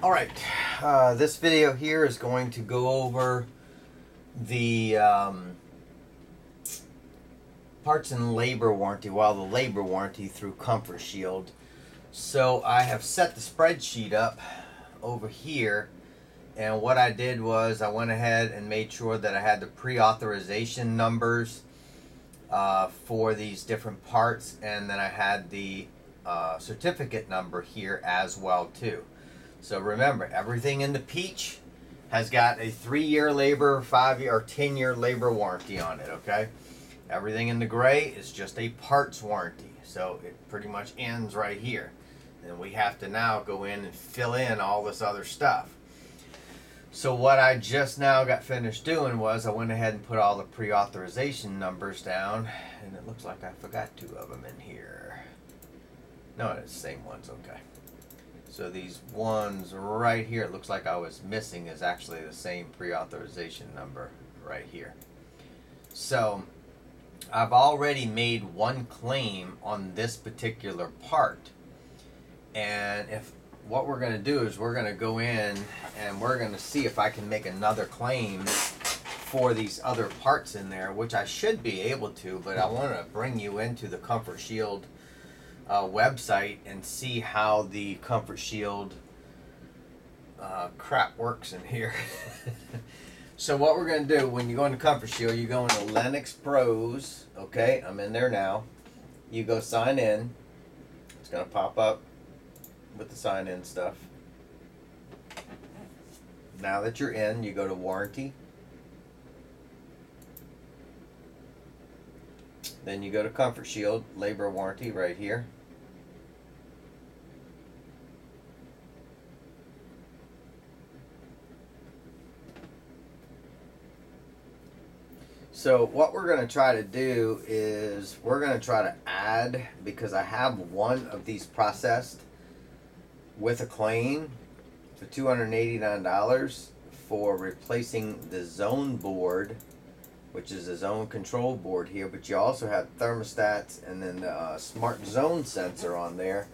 Alright, this video here is going to go over the parts and labor warranty, the labor warranty through Comfort Shield. So I have set the spreadsheet up over here, and what I did was I went ahead and made sure that I had the pre-authorization numbers for these different parts, and then I had the certificate number here as well too. So remember, everything in the peach has got a 3-year labor, 5-year, or 10-year labor warranty on it, okay? Everything in the gray is just a parts warranty. So it pretty much ends right here. And we have to now go in and fill in all this other stuff. So what I just now got finished doing was I went ahead and put all the pre-authorization numbers down. And it looks like I forgot 2 of them in here. No, it's the same ones, okay. So these ones right here, it looks like I was missing, is actually the same pre-authorization number right here. So I've already made 1 claim on this particular part. And what we're going to do is we're going to go in and we're going to see if I can make another claim for these other parts in there, which I should be able to, but I want to bring you into the Comfort Shield website and see how the Comfort Shield crap works in here. So what we're going to do, when you go into Comfort Shield, you go into Lennox Pros. Okay, I'm in there now. You go sign in. It's going to pop up with the sign in stuff. Now that you're in, you go to warranty. Then you go to Comfort Shield, labor warranty right here. So what we're going to try to do is we're going to try to add, because I have one of these processed with a claim for $289 for replacing the zone board, which is a zone control board here, but you also have thermostats and then the smart zone sensor on there.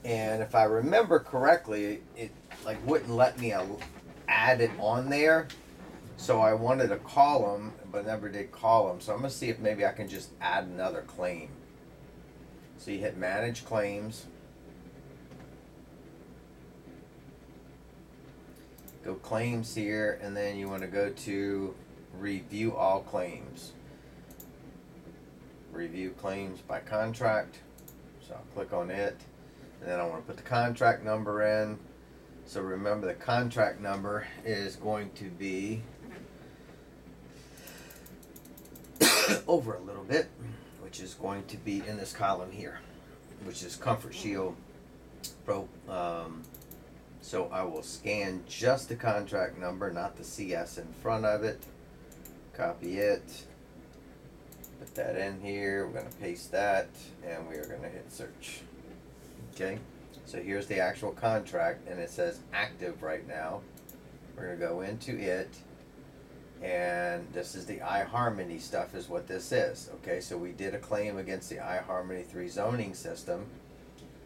And if I remember correctly, it like wouldn't let me add it on there. So I wanted to call them, but never did call them. So I'm going to see if maybe I can just add another claim. So you hit Manage Claims. Go Claims here, and then you want to go to Review All Claims. Review Claims by Contract. So I'll click on it. And then I want to put the contract number in. So remember, the contract number is going to be over a little bit, which is going to be in this column here, which is Comfort Shield Pro. So I will scan just the contract number, not the CS in front of it. Copy it. Put that in here. We're going to paste that, and we are going to hit search. Okay. So here's the actual contract, and it says active right now. We're going to go into it. And this is the iHarmony stuff is what this is. Okay, so we did a claim against the iHarmony 3 zoning system.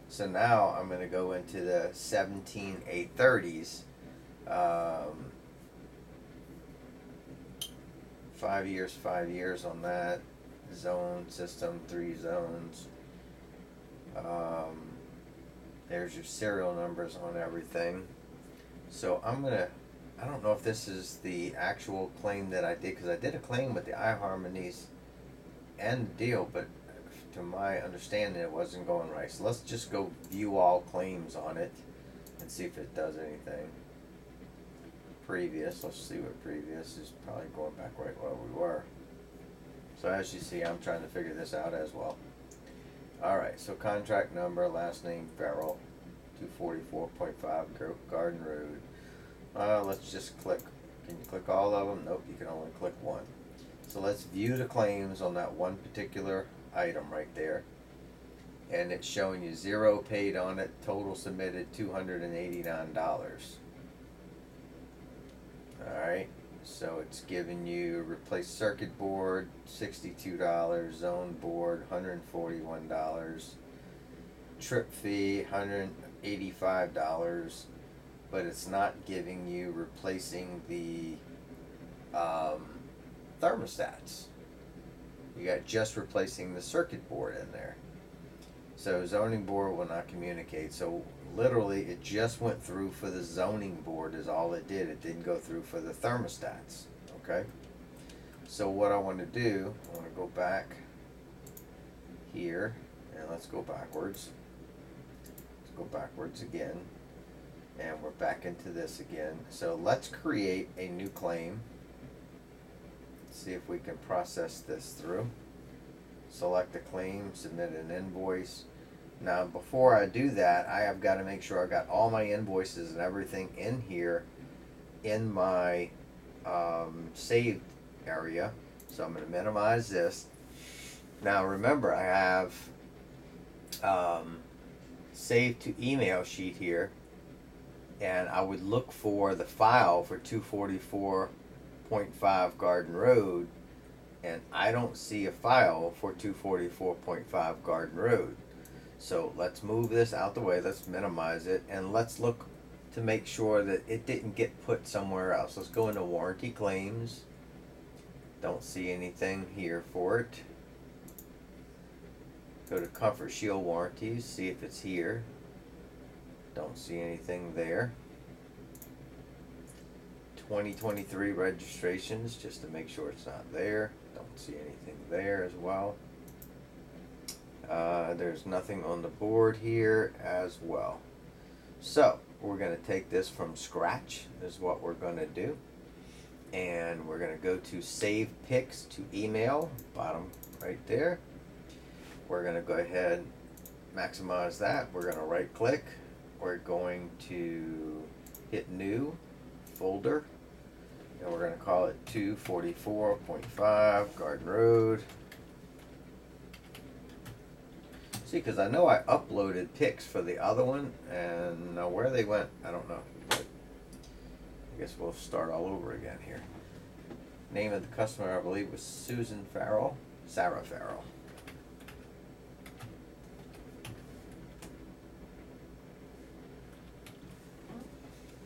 So now I'm going to go into the 17830s. 5 years on that. Zone system, 3 zones. There's your serial numbers on everything. So I don't know if this is the actual claim that I did, because I did a claim with the iHarmonies and the deal, but to my understanding it wasn't going right. So let's just go view all claims on it and see if it does anything. Previous, let's see what previous is, probably going back right where we were. So as you see, I'm trying to figure this out as well. Alright, so contract number, last name Farrell, 244.5 Garden Road. Let's just click. Can you click all of them? Nope, you can only click one. So let's view the claims on that one particular item right there. And it's showing you 0 paid on it, total submitted $289. Alright, so it's giving you replace circuit board, $62, zone board, $141, trip fee, $185, but it's not giving you replacing the thermostats. You got just replacing the circuit board in there. So zoning board will not communicate. So literally it just went through for the zoning board is all it did. It didn't go through for the thermostats. Okay. So what I want to do, I want to go back here and let's go backwards. Let's go backwards again. And we're back into this again. So let's create a new claim. See if we can process this through. Select a claim, submit an invoice. Now before I do that, I have got to make sure I got all my invoices and everything in here in my saved area. So I'm going to minimize this. Now remember, I have saved to email sheet here, and I would look for the file for 244.5 Garden Road, and I don't see a file for 244.5 Garden Road. So let's move this out the way, let's minimize it, and let's look to make sure that it didn't get put somewhere else. Let's go into warranty claims. Don't see anything here for it. Go to Comfort Shield warranties, see if it's here. Don't see anything there. 2023 registrations, just to make sure it's not there. Don't see anything there as well. There's nothing on the board here as well. So we're going to take this from scratch is what we're going to do. And we're going to go to Save Pics to Email, bottom right there. We're going to go ahead, maximize that. We're going to right click. We're going to hit New Folder. And we're going to call it 244.5 Garden Road. See, because I know I uploaded pics for the other one, and where they went, I don't know. But I guess we'll start all over again here. Name of the customer, I believe, was Susan Farrell, Sarah Farrell.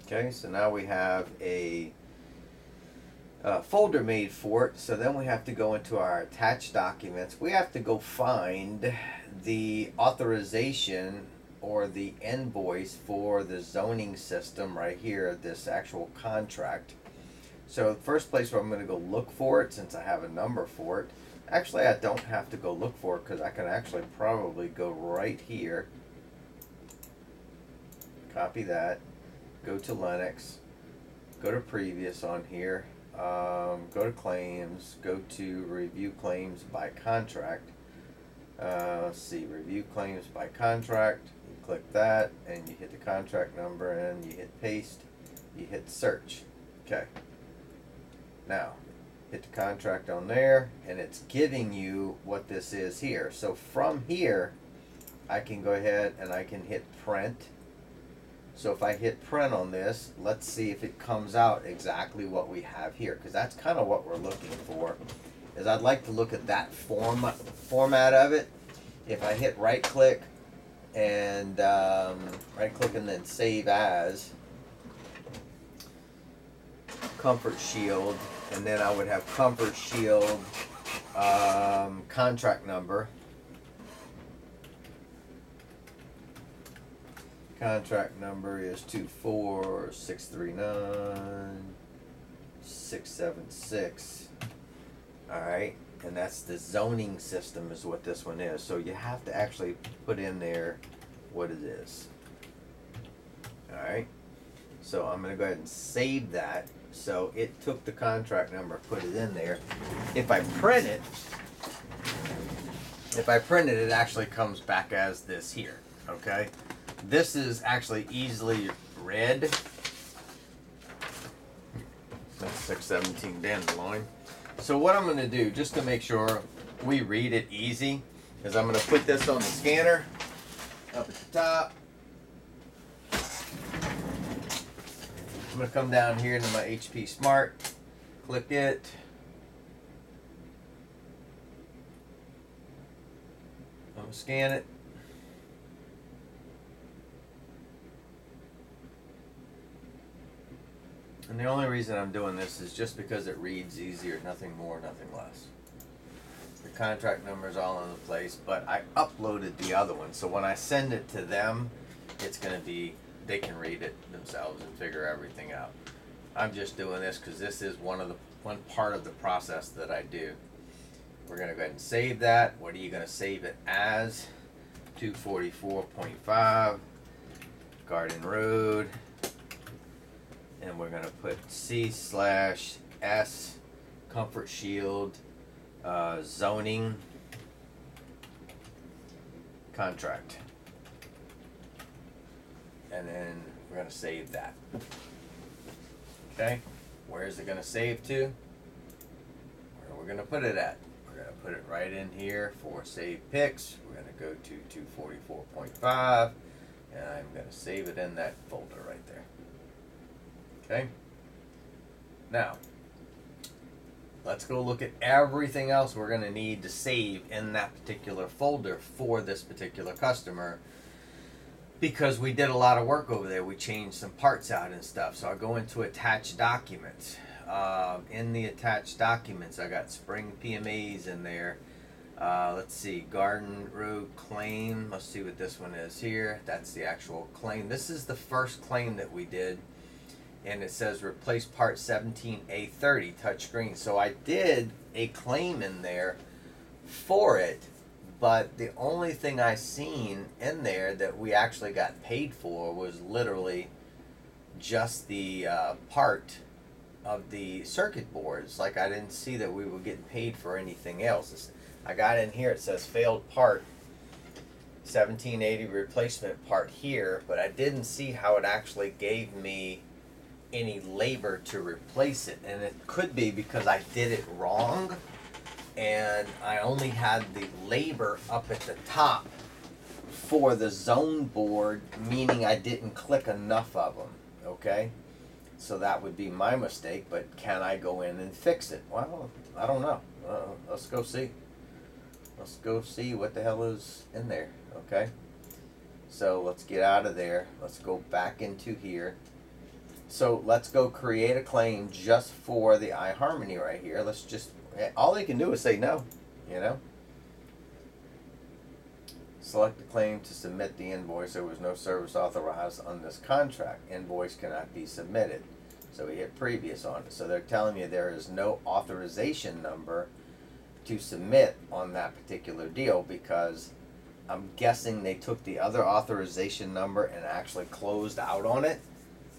Okay, so now we have a folder made for it. So then we have to go into our attached documents. We have to go find the authorization or the invoice for the zoning system right here, this actual contract. So the first place where I'm going to go look for it, since I have a number for it, actually I don't have to go look for it because I can actually probably go right here, copy that, go to Linux, go to previous on here, go to claims, go to review claims by contract. Let's see, review claims by contract. You click that and you hit the contract number and you hit paste, you hit search. Okay, now hit the contract on there and it's giving you what this is here. So from here I can go ahead and I can hit print. So if I hit print on this, let's see if it comes out exactly what we have here, because that's kind of what we're looking for. Is I'd like to look at that format of it. If I hit right click and then save as Comfort Shield, and then I would have Comfort Shield contract number. Contract number is 24639-676. Alright, and that's the zoning system is what this one is. So you have to actually put in there what it is. Alright, so I'm going to go ahead and save that. So it took the contract number, put it in there. If I print it, it actually comes back as this here. Okay. This is actually easily read. That's 617 Dandelion. So what I'm going to do, just to make sure we read it easy, is I'm going to put this on the scanner up at the top. I'm going to come down here into my HP Smart, click it. I'm going to scan it. And the only reason I'm doing this is just because it reads easier, nothing more, nothing less. The contract number is all in the place, but I uploaded the other one, so when I send it to them, it's going to be, they can read it themselves and figure everything out. I'm just doing this because this is one part of the process that I do. We're going to go ahead and save that. What are you going to save it as? 244.5 Garden Road. And we're going to put C/S Comfort Shield zoning contract. And then we're going to save that. Okay, where is it going to save to? Where are we going to put it at? We're going to put it right in here for save pics. We're going to go to 244.5 and I'm going to save it in that folder right there. Okay, now let's go look at everything else we're going to need to save in that particular folder for this particular customer, because we did a lot of work over there. We changed some parts out and stuff. So I go into attached documents. In the attached documents, I got spring PMAs in there. Let's see, Garden Road claim. Let's see what this one is here. That's the actual claim. This is the first claim that we did. And it says replace part 17A30 touchscreen. So I did a claim in there for it, but the only thing I seen in there that we actually got paid for was literally just the part of the circuit boards. Like, I didn't see that we were getting paid for anything else. I got in here, it says failed part 1780 replacement part here, but I didn't see how it actually gave me any labor to replace it. And it could be because I did it wrong and I only had the labor up at the top for the zone board, meaning I didn't click enough of them. Okay, so that would be my mistake, but can I go in and fix it? Well, I don't know. Let's go see. Let's go see what the hell is in there. Okay, so let's get out of there. Let's go back into here. So let's go create a claim just for the iHarmony right here. Let's just, all they can do is say no, you know. Select the claim to submit the invoice. There was no service authorized on this contract. Invoice cannot be submitted. So we hit previous on it. So they're telling me there is no authorization number to submit on that particular deal, because I'm guessing they took the other authorization number and actually closed out on it.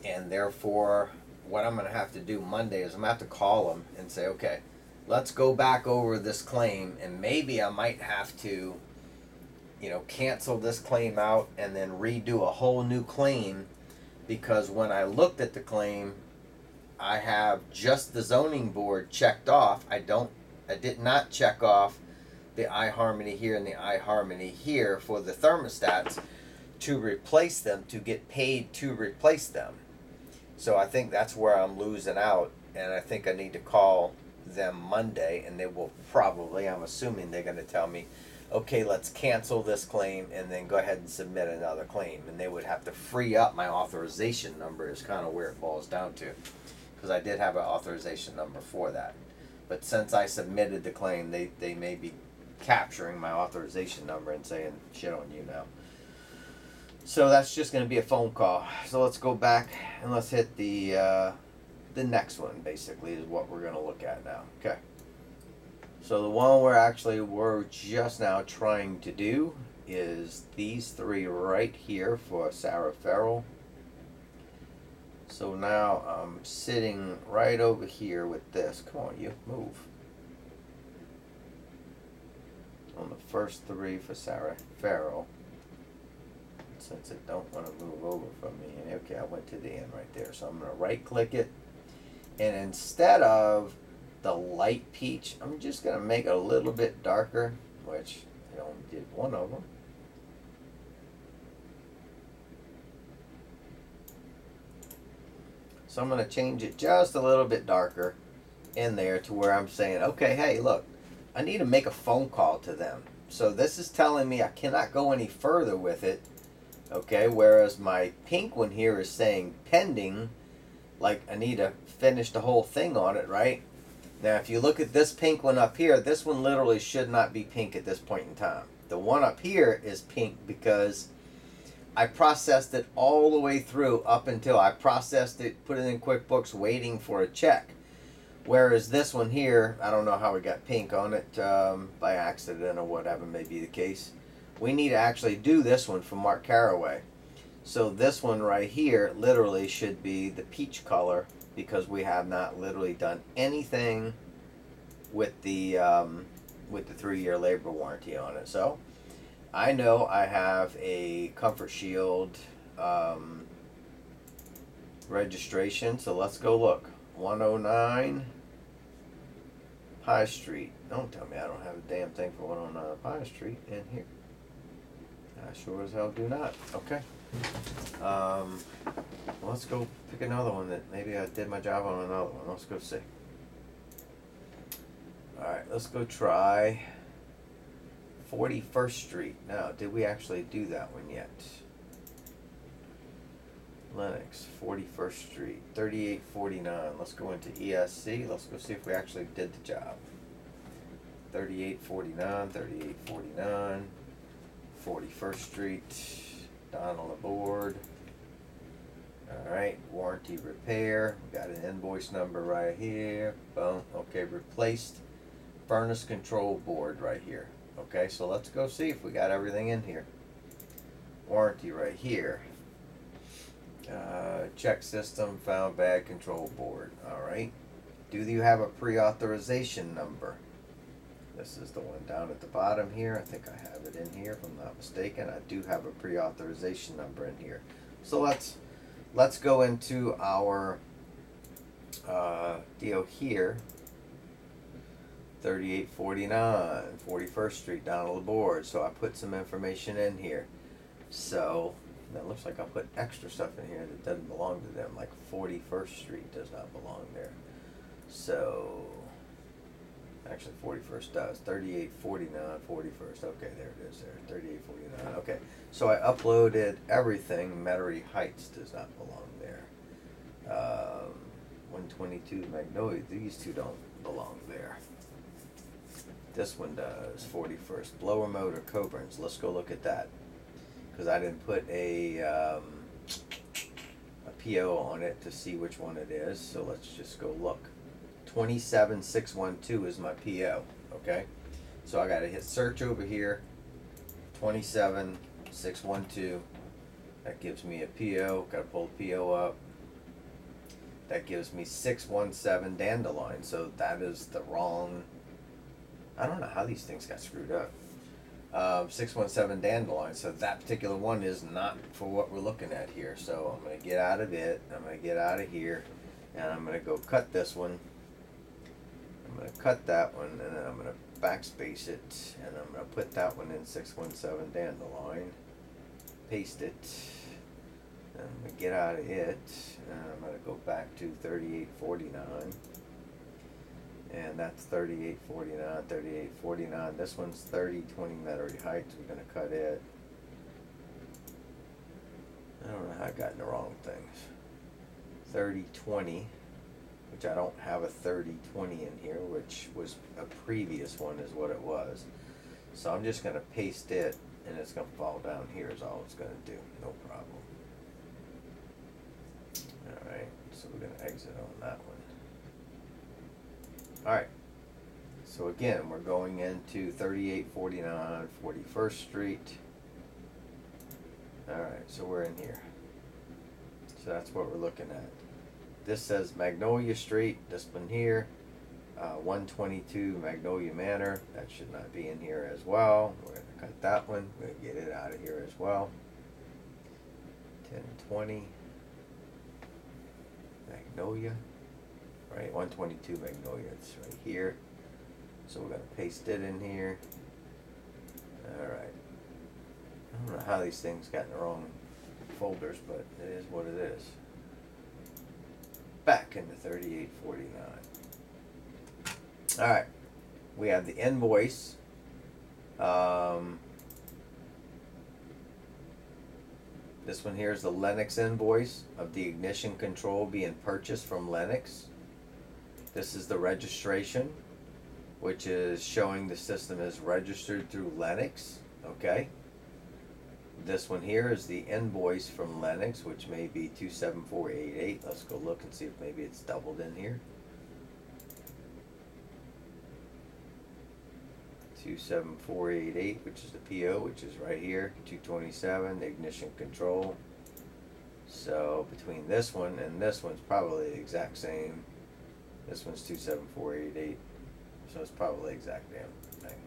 And therefore, what I'm going to have to do Monday is I'm going to have to call them and say, okay, let's go back over this claim, and maybe I might have to, you know, cancel this claim out and then redo a whole new claim, because when I looked at the claim, I have just the zoning board checked off. I did not check off the iHarmony here and the iHarmony here for the thermostats to replace them, to get paid to replace them. So I think that's where I'm losing out, and I think I need to call them Monday, and they will probably, I'm assuming they're going to tell me, okay, let's cancel this claim and then go ahead and submit another claim. And they would have to free up my authorization number is kind of where it boils down to, because I did have an authorization number for that. But since I submitted the claim, they may be capturing my authorization number and saying shit on you now. So that's just going to be a phone call. So let's go back and let's hit the next one, basically, is what we're going to look at now. Okay. So the one we're just now trying to do is these three right here for Sarah Farrell. So now I'm sitting right over here with this. Come on, you move. On the first three for Sarah Farrell. Since it don't want to move over from me. And okay, I went to the end right there. So I'm going to right click it. And instead of the light peach, I'm just going to make it a little bit darker, which I only did one of them. So I'm going to change it just a little bit darker in there to where I'm saying, okay, hey, look, I need to make a phone call to them. So this is telling me I cannot go any further with it. Okay, whereas my pink one here is saying pending, like I need to finish the whole thing on it, right? Now, if you look at this pink one up here, this one literally should not be pink at this point in time. The one up here is pink because I processed it all the way through up until I processed it, put it in QuickBooks, waiting for a check. Whereas this one here, I don't know how we got pink on it, by accident or whatever may be the case. We need to actually do this one for Mark Caraway. So this one right here literally should be the peach color because we have not literally done anything with the 3-year labor warranty on it. So I know I have a Comfort Shield registration, so let's go look. 109 High Street. Don't tell me I don't have a damn thing for 109 High Street in here. I sure as hell do not. Okay. Let's go pick another one that maybe I did my job on another one. Let's go see. Alright, let's go try 41st Street. Now, did we actually do that one yet? Lennox, 41st Street, 3849. Let's go into ESC. Let's go see if we actually did the job. 3849, 3849, 41st Street, Donald aboard. Alright, warranty repair. We got an invoice number right here. Boom. Okay, replaced furnace control board right here. Okay, so let's go see if we got everything in here. Warranty right here. Check system found bad control board. Alright. Do you have a pre-authorization number? This is the one down at the bottom here. I think I have it in here if I'm not mistaken. I do have a pre-authorization number in here. So let's go into our deal here. 3849 41st Street, Donald aboard. So I put some information in here. So that looks like I put extra stuff in here that doesn't belong to them, like 41st Street does not belong there. So actually 41st does. 3849 41st. Okay, there it is there. 3849. Okay. So I uploaded everything. Metairie Heights does not belong there. 122 Magnolia. These two don't belong there. This one does. 41st. Blower motor Coburn's. Let's go look at that. Because I didn't put a PO on it to see which one it is. So let's just go look. 27612 is my PO. Okay. So I got to hit search over here. 27612. That gives me a PO. Got to pull the PO up. That gives me 617 Dandelion. So that is the wrong. I don't know how these things got screwed up. 617 Dandelion. So that particular one is not for what we're looking at here. So I'm going to get out of it. I'm going to get out of here. And I'm going to go cut this one. I'm going to cut that one. And then I'm going to backspace it. And I'm going to put that one in 617 Dandelion. Paste it. And I'm going to get out of it. And I'm going to go back to 3849. And that's 3849, 3849. This one's 3020 Metairie Heights. We're going to cut it. I don't know how I got in the wrong things. 3020, which I don't have a 3020 in here, which was a previous one is what it was. So I'm just going to paste it, and it's going to fall down here is all it's going to do. No problem. Alright, so we're going to exit on that one. Alright, so again, we're going into 3849 41st Street. Alright, so we're in here. So that's what we're looking at. This says Magnolia Street, this one here. 122 Magnolia Manor, that should not be in here as well. We're going to cut that one, we're going to get it out of here as well. 1020 Magnolia. Right, 122 Magnolia, it's right here. So we're going to paste it in here. Alright. I don't know how these things got in the wrong folders, but it is what it is. Back into 3849. Alright. We have the invoice. This one here is the Lennox invoice of the ignition control being purchased from Lennox. This is the registration, which is showing the system is registered through Lennox. Okay. This one here is the invoice from Lennox, which may be 27488. Let's go look and see if maybe it's doubled in here. 27488, which is the PO, which is right here. 227, ignition control. So between this one and this one's probably the exact same. This one's 27488, so it's probably the exact damn thing.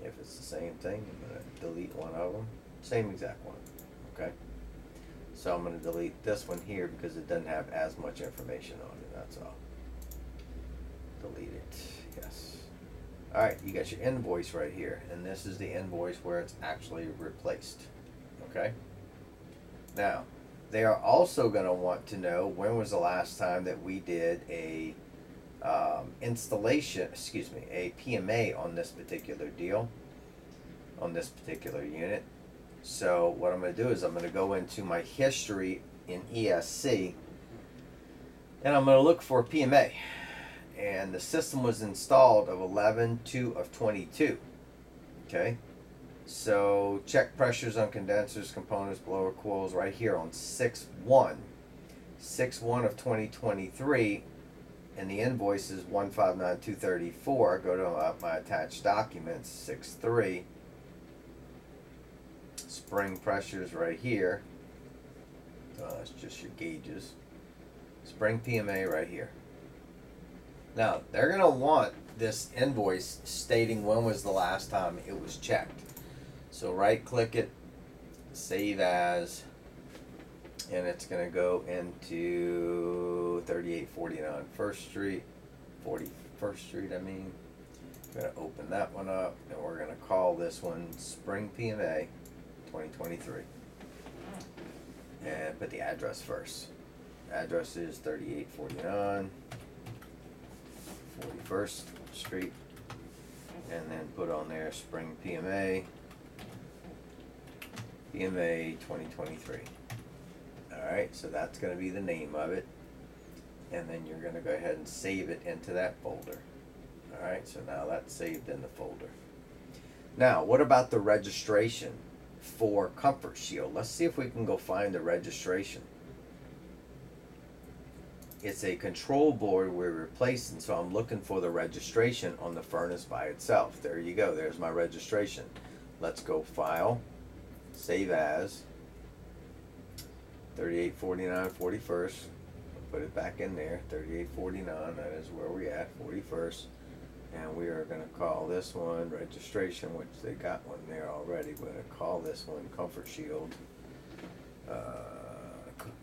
If it's the same thing, I'm going to delete one of them. Same exact one. Okay. So I'm going to delete this one here because it doesn't have as much information on it. That's all. Delete it. Yes. Alright, you got your invoice right here. And this is the invoice where it's actually replaced. Okay. Now, they are also going to want to know when was the last time that we did a installation, a PMA on this particular deal, on this particular unit. So what I'm going to do is I'm going to go into my history in ESC and I'm going to look for PMA. And the system was installed of 11/2/22. Okay. So check pressures on condensers, components, blower coils right here on 6/1. 6/1 of 2023. And the invoice is 159,234. Go to my attached documents, 6/3. Spring pressures right here. It's just your gauges. Spring PMA right here. Now, they're going to want this invoice stating when was the last time it was checked. So right click it, save as, and it's going to go into 3849 First Street, 41st Street, I mean. I'm going to open that one up, and we're going to call this one Spring PMA 2023. And put the address first. Address is 3849 41st Street. And then put on there Spring PMA 2023. Alright, so that's going to be the name of it. And then you're going to go ahead and save it into that folder. Alright, so now that's saved in the folder. Now, what about the registration for Comfort Shield? Let's see if we can go find the registration. It's a control board we're replacing, so I'm looking for the registration on the furnace by itself. There you go, there's my registration. Let's go File, Save As, 3849 41st. Put it back in there, 3849, that is where we're at, 41st. And we are going to call this one registration, which they got one there already. We're going to call this one Comfort Shield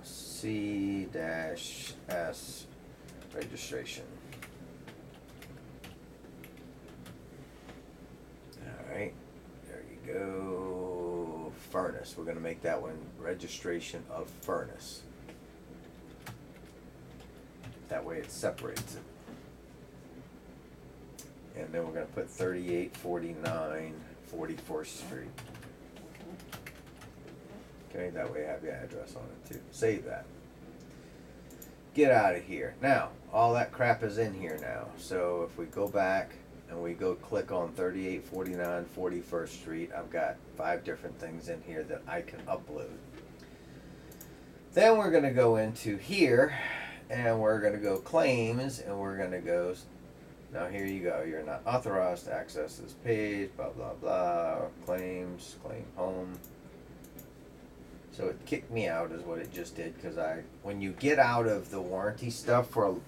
C-S registration. Alright, there you go. Furnace. We're going to make that one registration of furnace. That way it separates it. And then we're going to put 3849 41st Street. Okay, that way I have the address on it too. Save that. Get out of here. Now, all that crap is in here now. So if we go back and we go click on 3849 41st Street, I've got 5 different things in here that I can upload. Then we're going to go into here and we're going to go claims and we're going to go, now here you go, you're not authorized to access this page, blah blah blah, claims, claim home. So it kicked me out is what it just did, because when you get out of the warranty stuff for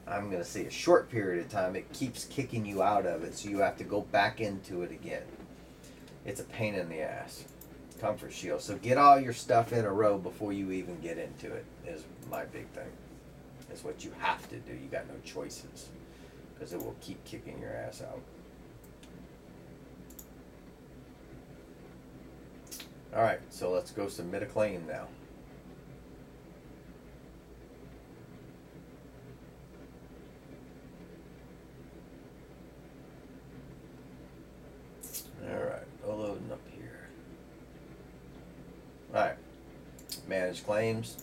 I'm going to say a short period of time, it keeps kicking you out of it, so you have to go back into it again. It's a pain in the ass. Comfort Shield. So get all your stuff in a row before you even get into it is my big thing. It's what you have to do. You got no choices, because it will keep kicking your ass out. Alright, so let's go submit a claim now. Alright, loading up here. Alright, Manage claims.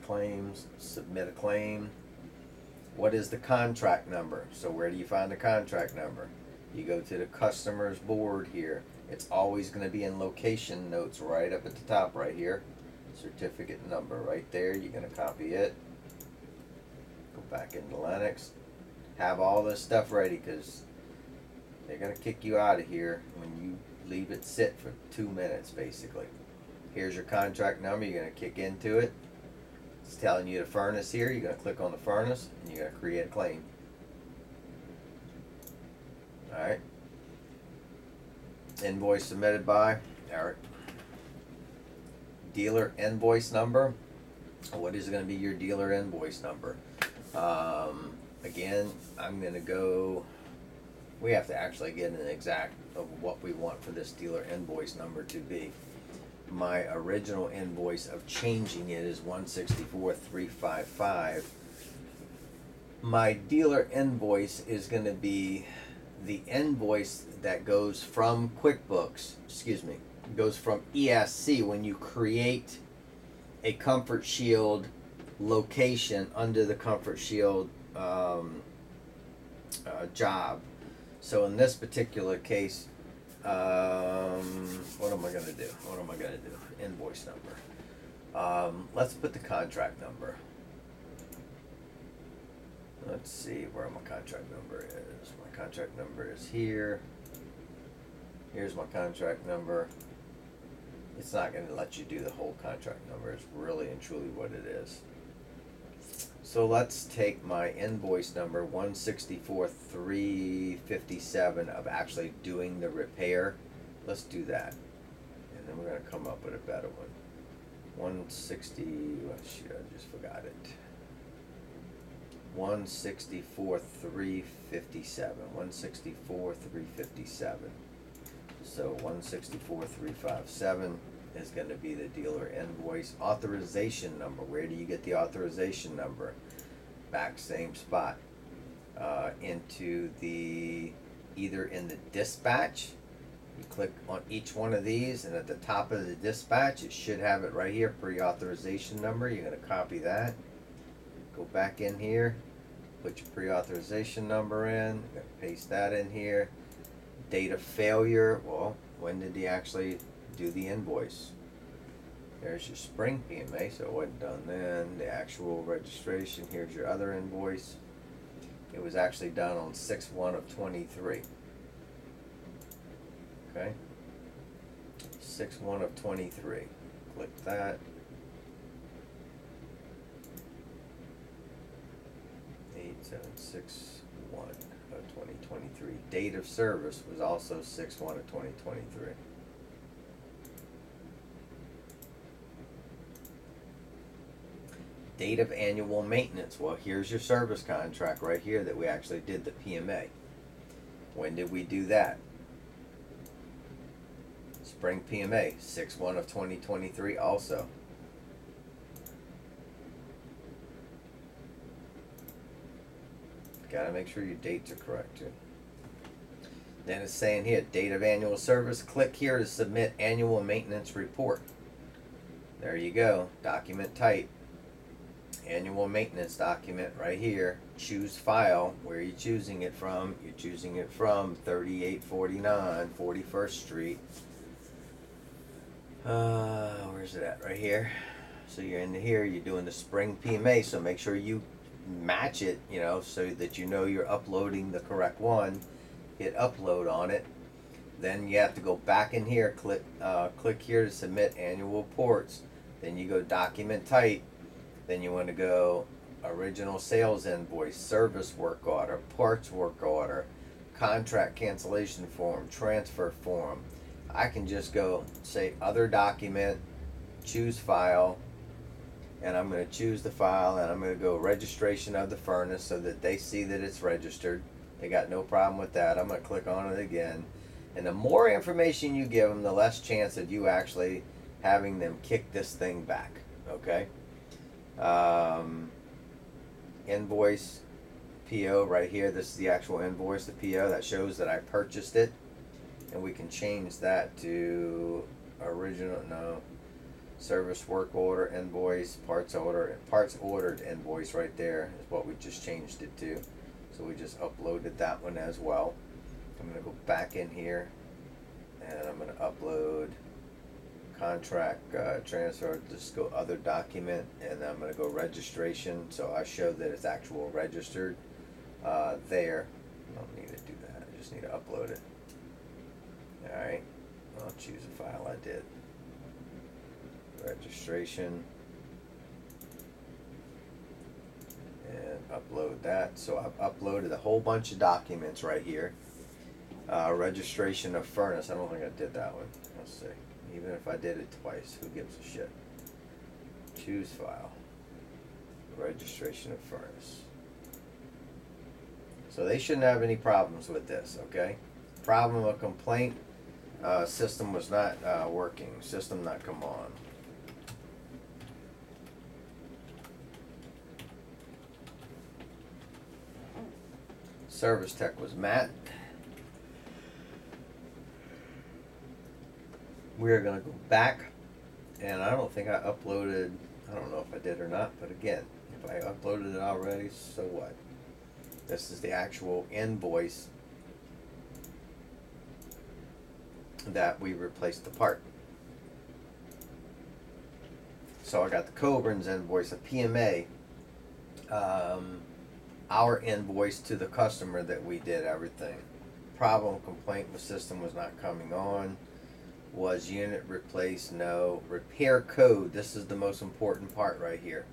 Claims, submit a claim. What is the contract number? So where do you find the contract number? You go to the customer's board here. It's always going to be in location notes right up at the top right here. Certificate number right there. You're going to copy it. Go back into Linux. Have all this stuff ready because they're going to kick you out of here when you leave it sit for 2 minutes basically. Here's your contract number. You're going to kick into it. It's telling you the furnace here. You're going to click on the furnace and you're going to create a claim. Alright. Invoice submitted by Eric. Dealer invoice number. What is going to be your dealer invoice number? Again, I'm going to go. We have to actually get an exact of what we want for this dealer invoice number to be. My original invoice of changing it is 164,355. My dealer invoice is going to be the invoice that goes from QuickBooks, goes from ESC when you create a Comfort Shield location under the Comfort Shield job. So in this particular case, what am I going to do? Invoice number. Let's put the contract number. Let's see where my contract number is. My contract number is here. Here's my contract number. It's not going to let you do the whole contract number. It's really and truly what it is. So let's take my invoice number 164,357 of actually doing the repair. Let's do that. And then we're going to come up with a better one. 160, well, shoot, I just forgot it. 164,357. 164,357. So 164,357 is going to be the dealer invoice. Authorization number. Where do you get the authorization number? Back same spot. Into the, either in the dispatch. You click on each one of these, and at the top of the dispatch, it should have it right here, pre-authorization number. You're going to copy that. Go back in here. Put your pre-authorization number in. Paste that in here. Date of failure. Well, when did he actually do the invoice? There's your spring PMA, so it wasn't done then. The actual registration. Here's your other invoice. It was actually done on 6/1 of 23. Okay. 6/1 of 23. Click that. 8761 of 2023. Date of service was also 6/1 of 2023. Date of annual maintenance. Well, here's your service contract right here that we actually did the PMA. When did we do that? Spring PMA, 6/1 of 2023 also. Gotta make sure your dates are correct too. Then it's saying here, date of annual service. Click here to submit annual maintenance report. There you go. Document type. Annual maintenance document right here. Choose file. Where are you choosing it from? You're choosing it from 3849 41st Street. Where's it at? Right here. So you're in here. You're doing the spring PMA. So make sure you match it, you know, so that you know you're uploading the correct one. Hit upload on it. Then you have to go back in here. Click here to submit annual reports. Then you go document type. Then you want to go original sales invoice, service work order, parts work order, contract cancellation form, transfer form. I can just go say other document, choose file, and I'm going to choose the file, and I'm going to go registration of the furnace so that they see that it's registered. They got no problem with that. I'm going to click on it again. And the more information you give them, the less chance of you actually having them kick this thing back. Okay? Invoice, PO right here. This is the actual invoice, the PO that shows that I purchased it, and we can change that to original, no, service work order invoice, parts ordered invoice. Right there is what we just changed it to. So we just uploaded that one as well. I'm gonna go back in here and I'm gonna upload contract transfer, just go other document, and I'm gonna go registration, so I show that it's actual registered there. I don't need to do that, I just need to upload it. Alright, I'll choose a file. I did registration and upload that. So I've uploaded a whole bunch of documents right here. Registration of furnace, I don't think I did that one. Let's see. Even if I did it twice, who gives a shit? Choose file. Registration of furnace. So they shouldn't have any problems with this, okay? Problem or complaint, system was not working. System not come on. Service tech was Matt. We're gonna go back, and I don't think I uploaded, I don't know if I did or not, but again, if I uploaded it already, so what? This is the actual invoice that we replaced the part. So I got the Coburn's invoice, a PMA, our invoice to the customer that we did everything. Problem, complaint, the system was not coming on. Was unit replaced? No. Repair code, this is the most important part right here.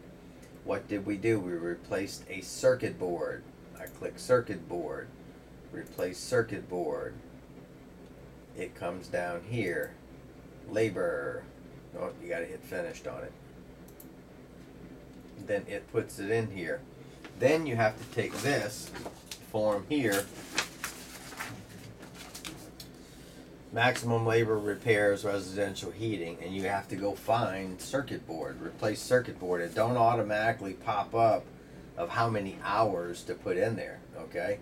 What did we do? We replaced a circuit board. I click circuit board, replace circuit board. It comes down here, labor. Oh, you gotta hit finished on it. Then it puts it in here. Then you have to take this form here, maximum labor repairs residential heating, and you have to go find circuit board, replace circuit board. It don't automatically pop up of how many hours to put in there, okay?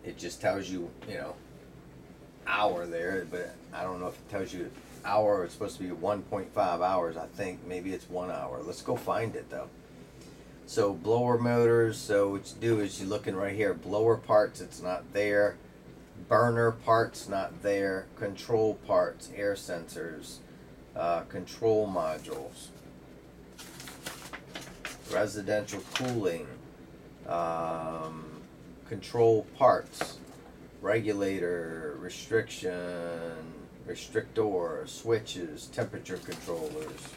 It just tells you, you know, hour there, but I don't know if it tells you hour. It's supposed to be 1.5 hours, I think. Maybe it's 1 hour. Let's go find it though. So blower motors, so what you do is you're looking right here, blower parts, it's not there. Burner parts, not there. Control parts, air sensors, control modules, residential cooling, control parts, regulator, restriction, restrictor, switches, temperature controllers,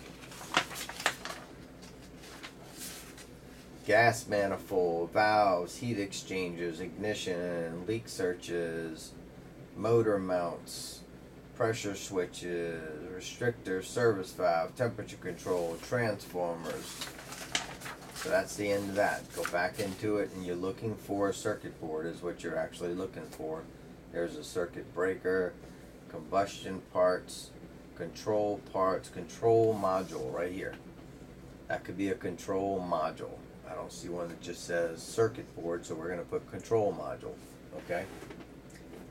gas manifold, valves, heat exchangers, ignition, leak searches, motor mounts, pressure switches, restrictor, service valve, temperature control, transformers. So that's the end of that. Go back into it and you're looking for a circuit board is what you're actually looking for. There's a circuit breaker, combustion parts, control module right here. That could be a control module. I don't see one that just says circuit board, so we're going to put control module, okay?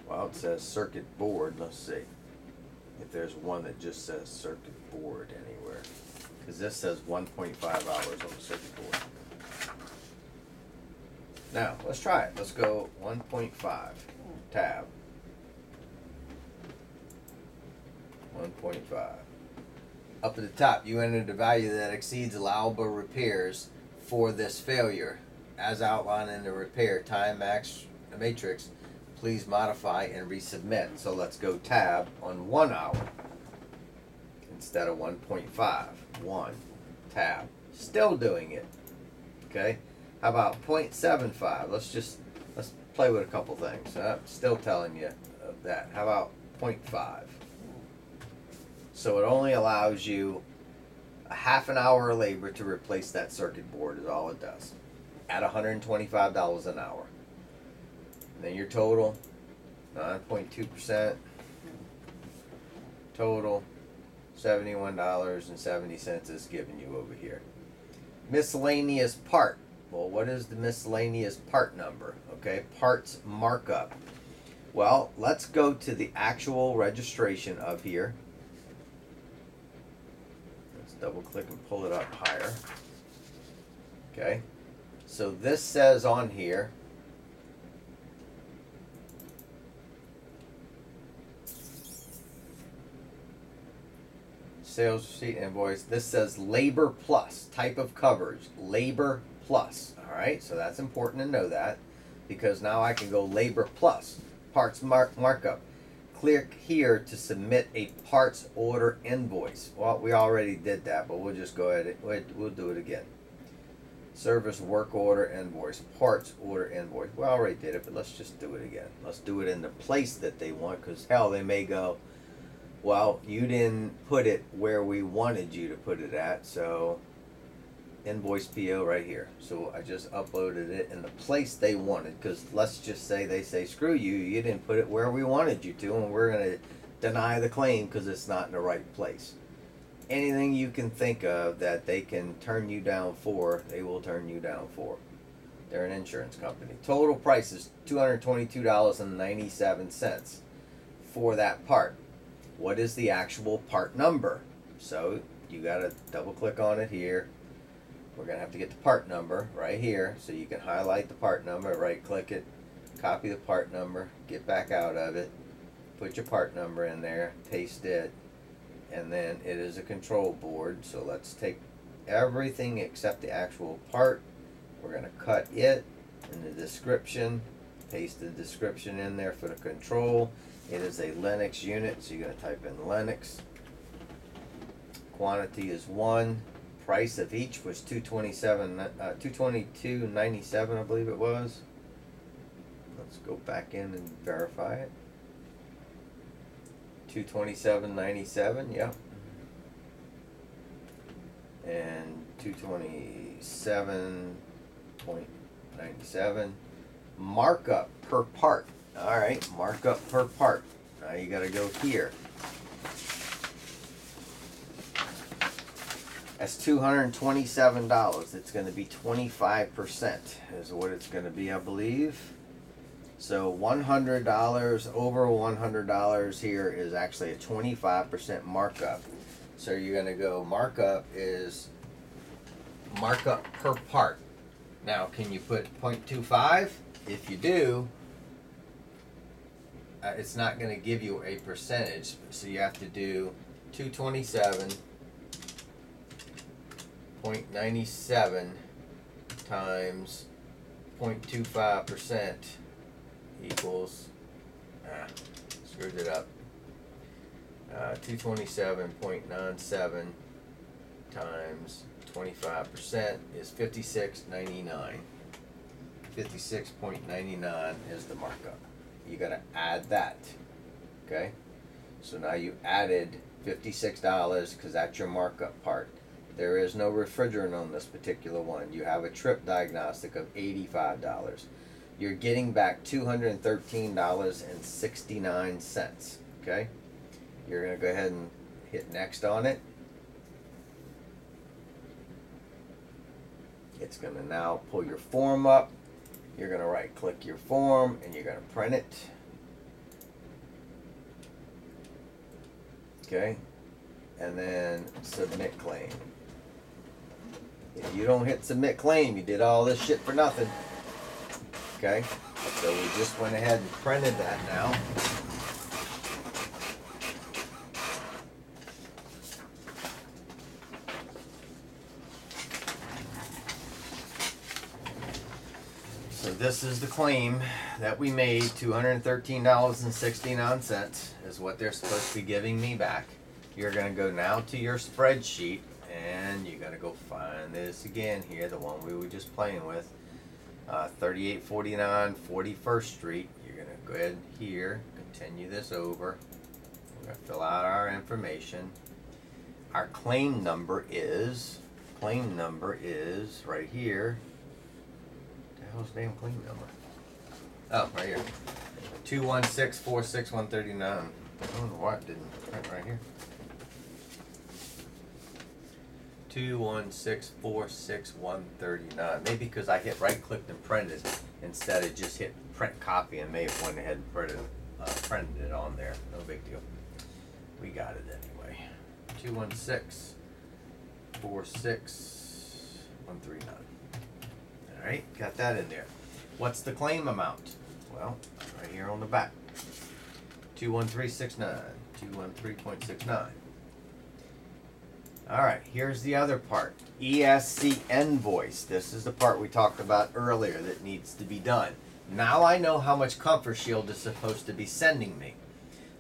Well, it says circuit board. Let's see if there's one that just says circuit board anywhere, because this says 1.5 hours on the circuit board. Now, let's try it. Let's go 1.5, tab, 1.5. Up at the top, you entered the value that exceeds allowable repairs for this failure, as outlined in the repair time matrix. Please modify and resubmit. So let's go tab on 1 hour instead of 1.5. 1 tab. Still doing it. Okay. How about 0.75? Let's play with a couple things. Still telling you that. How about 0.5? So it only allows you a half an hour of labor to replace that circuit board is all it does, at $125 an hour. And then your total, 9.2%, total, $71.70 is giving you over here. Miscellaneous part, Well, what is the miscellaneous part number? Okay, parts markup. Well, let's go to the actual registration of here. Let's double click and pull it up higher. Okay, so this says on here, sales receipt invoice, this says labor plus, type of coverage, labor plus. All right, so that's important to know that, because now I can go labor plus, parts markup. Click here to submit a parts order invoice. Well, we already did that, but we'll just go ahead and we'll do it again. Service work order invoice, parts order invoice. We already did it, but let's just do it again. Let's do it in the place that they want, because hell, they may go, well, you didn't put it where we wanted you to put it at, so invoice PO right here. So I just uploaded it in the place they wanted, because let's just say they say, screw you, you didn't put it where we wanted you to, and we're going to deny the claim because it's not in the right place. Anything you can think of that they can turn you down for, they will turn you down for. They're an insurance company. Total price is $222.97 for that part. What is the actual part number? So you got to double click on it here. We're going to have to get the part number right here. So you can highlight the part number, right click it, copy the part number, get back out of it, put your part number in there, paste it, and then it is a control board. So let's take everything except the actual part. We're going to cut it in the description, paste the description in there for the control. It is a Linux unit, so you're going to type in Linux. Quantity is 1. Price of each was $222.97, I believe it was. Let's go back in and verify it. $227.97, yep. And $227.97. Markup per part. All right, markup per part. Now you got to go here. That's $227. It's going to be 25% is what it's going to be, I believe. So $100 over $100 here is actually a 25% markup. So you're going to go markup is markup per part. Now, can you put 0.25? If you do, it's not going to give you a percentage. So you have to do 227.97 times 0.25% equals, screwed it up, 227.97 times 25% is 56.99. 56.99 is the markup. You got to add that. Okay, so now you added $56 because that's your markup part. There is no refrigerant on this particular one. You have a trip diagnostic of $85. You're getting back $213.69. Okay, you're going to go ahead and hit next on it. It's going to now pull your form up. You're going to right click your form and you're going to print it. Okay, and then submit claim. If you don't hit submit claim, you did all this shit for nothing. Okay, so we just went ahead and printed that now. So this is the claim that we made, $213.69 is what they're supposed to be giving me back. You're going to go now to your spreadsheet and you're going to go find this again here, the one we were just playing with. 3849 41st Street. You're going to go ahead here, continue this over. We're going to fill out our information. Our claim number is right here. What the hell's the damn claim number? Oh, right here. 216461139. I don't know why it didn't print right here. 21646,139. Maybe because I hit right clicked and printed instead of just hit print copy and may have went ahead and printed it on there. No big deal. We got it anyway. 21646,139. All right, got that in there. What's the claim amount? Well, right here on the back. 21369. 213.69. All right, here's the other part. ESC invoice. This is the part we talked about earlier that needs to be done. Now I know how much Comfort Shield is supposed to be sending me.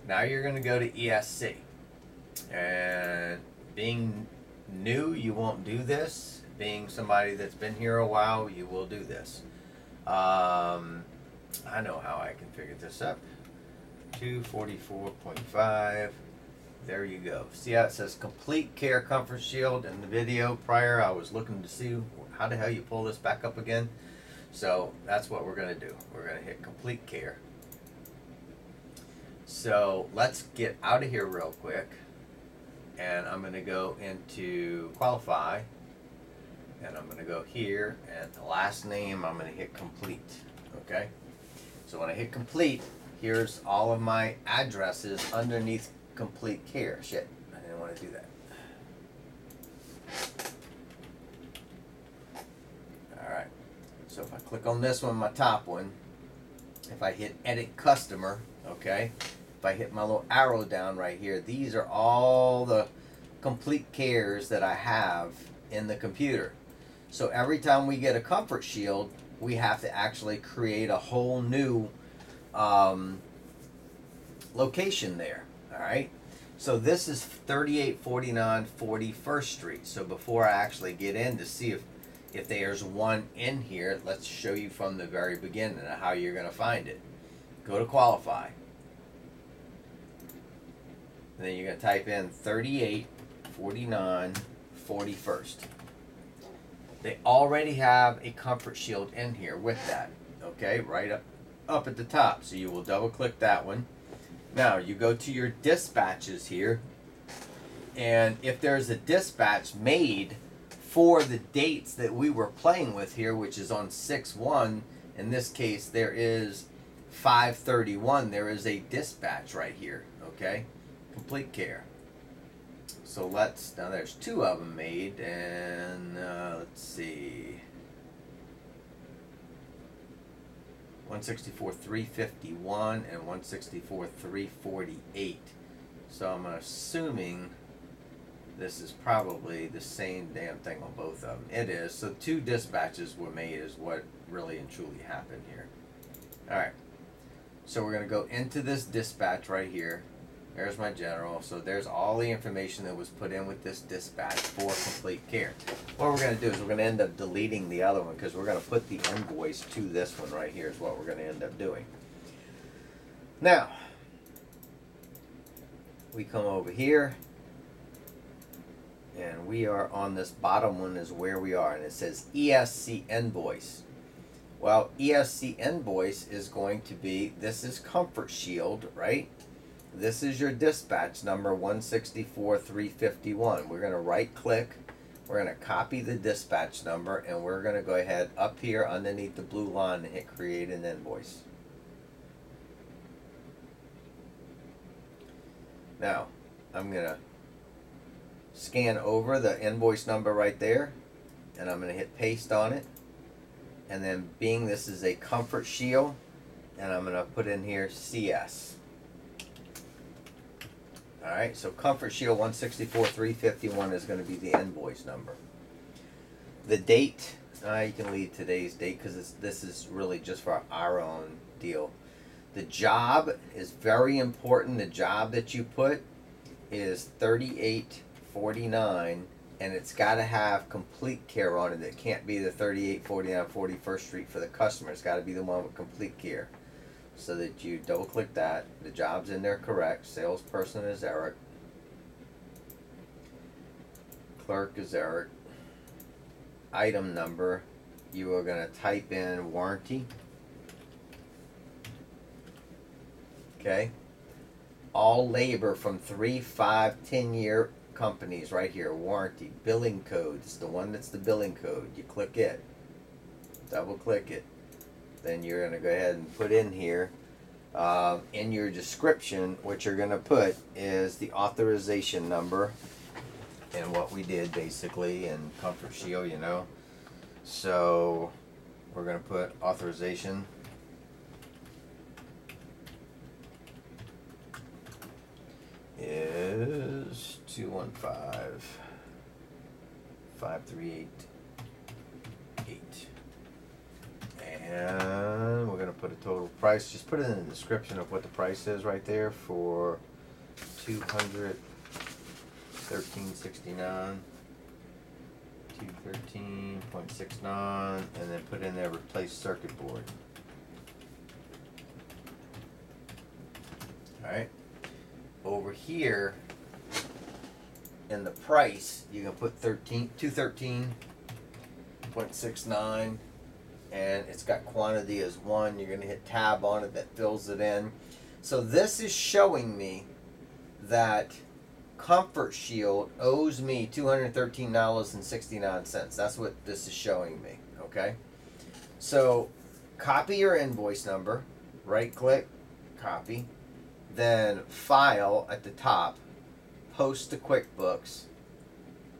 Now you're going to go to ESC. And being new, you won't do this. Being somebody that's been here a while, you will do this. I know how I can figure this up. 244.5. There you go. See how it says Complete Care Comfort Shield? In the video prior, I was looking to see how the hell you pull this back up again. So that's what we're going to do. We're going to hit Complete Care. So let's get out of here real quick. And I'm going to go into Qualify. And I'm going to go here. And the last name, I'm going to hit Complete. Okay? So when I hit Complete, here's all of my addresses underneath Complete Care. Shit, I didn't want to do that. Alright, so if I click on this one, my top one, if I hit Edit Customer, okay, if I hit my little arrow down right here, these are all the Complete Cares that I have in the computer. So every time we get a Comfort Shield, we have to actually create a whole new location there. All right, so this is 3849 41st Street. So before I actually get in to see if there's one in here, let's show you from the very beginning how you're going to find it. Go to Qualify. And then you're going to type in 3849 41st. They already have a Comfort Shield in here with that. Okay, right up at the top. So you will double click that one. Now you go to your dispatches here, and if there's a dispatch made for the dates that we were playing with here, which is on 6/1, in this case there is 5/31, there is a dispatch right here, okay? Complete Care. So now there's two of them made, and let's see. 164,351 and 164,348. So I'm assuming this is probably the same damn thing on both of them. It is. So two dispatches were made is what really and truly happened here. Alright. So we're going to go into this dispatch right here. There's my general. So there's all the information that was put in with this dispatch for Complete Care. What we're going to do is we're going to end up deleting the other one because we're going to put the invoice to this one right here is what we're going to end up doing. Now, we come over here and we are on this bottom one is where we are, and it says ESC invoice. Well, ESC invoice is going to be, this is Comfort Shield, right? This is your dispatch number 164,351. We're going to right click. We're going to copy the dispatch number, and we're going to go ahead up here underneath the blue line and hit create an invoice. Now, I'm going to scan over the invoice number right there, and I'm going to hit paste on it. And then being this is a Comfort Shield, and I'm going to put in here CS. Alright, so Comfort Shield 164,351 is going to be the invoice number. The date, you can leave today's date because this is really just for our own deal. The job is very important. The job that you put is 3849, and it's got to have Complete Care on it. It can't be the 3849 41st Street for the customer. It's got to be the one with Complete Care. So that you double click that. The job's in there correct. Salesperson is Eric. Clerk is Eric. Item number, you are going to type in warranty. Okay. All labor from 3, 5, 10 year companies right here, warranty, billing code. It's the one that's the billing code. You click it, double click it. Then you're going to go ahead and put in here, in your description, what you're going to put is the authorization number and what we did basically in Comfort Shield, you know. So we're going to put authorization. Is 215-5388. And we're going to put a total price. Just put it in the description of what the price is right there for 213.69. 213.69, and then put in there replace circuit board. Alright. Over here in the price, you can put 213.69, and it's got quantity as 1. You're going to hit tab on it, that fills it in. So this is showing me that Comfort Shield owes me $213.69. That's what this is showing me. Okay, so copy your invoice number, right click, copy, then file at the top, post to QuickBooks.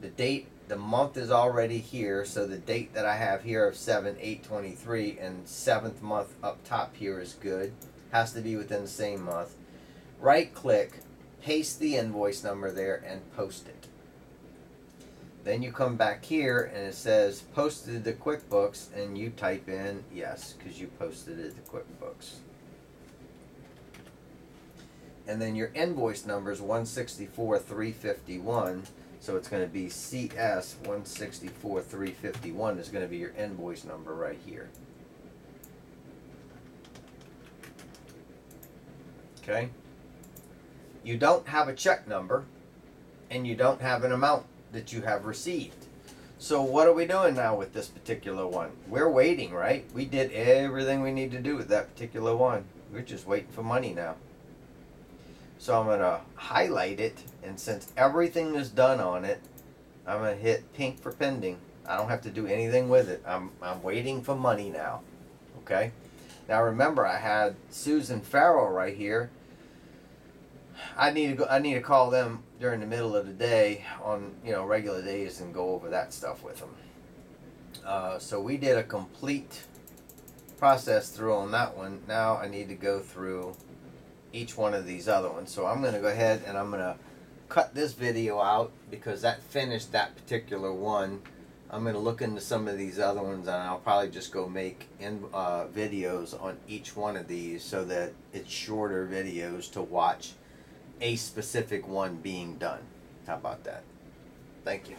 The date, the month is already here, so the date that I have here of 7/8/23 and 7th month up top here is good. Has to be within the same month. Right click, paste the invoice number there and post it. Then you come back here and it says posted to QuickBooks, and you type in yes because you posted it to QuickBooks. And then your invoice number is 164,351, so it's going to be CS 164,351 is going to be your invoice number right here. Okay. You don't have a check number, and you don't have an amount that you have received. So what are we doing now with this particular one? We're waiting, right? We did everything we need to do with that particular one. We're just waiting for money now. So I'm going to highlight it, and since everything is done on it, I'm going to hit pink for pending. I don't have to do anything with it. I'm waiting for money now. Okay? Now remember, I had Susan Farrell right here. I need to call them during the middle of the day on, you know, regular days and go over that stuff with them. So we did a complete process through on that one. Now I need to go through each one of these other ones. So I'm going to go ahead and I'm going to cut this video out because that finished that particular one. I'm going to look into some of these other ones, and I'll probably just go make videos on each one of these so that it's shorter videos to watch a specific one being done. How about that? Thank you.